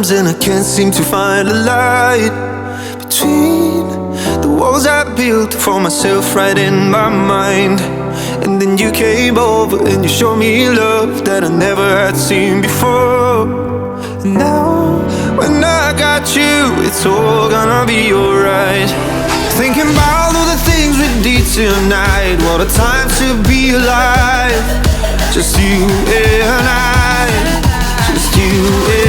problems and I can't seem to find a light between the walls I built for myself right in my mind. And then you came over and you showed me love that I never had seen before. And now when I got you, it's all gonna be alright. Thinking about all the things we did tonight. What a time to be alive. Just you and I. Just you and I.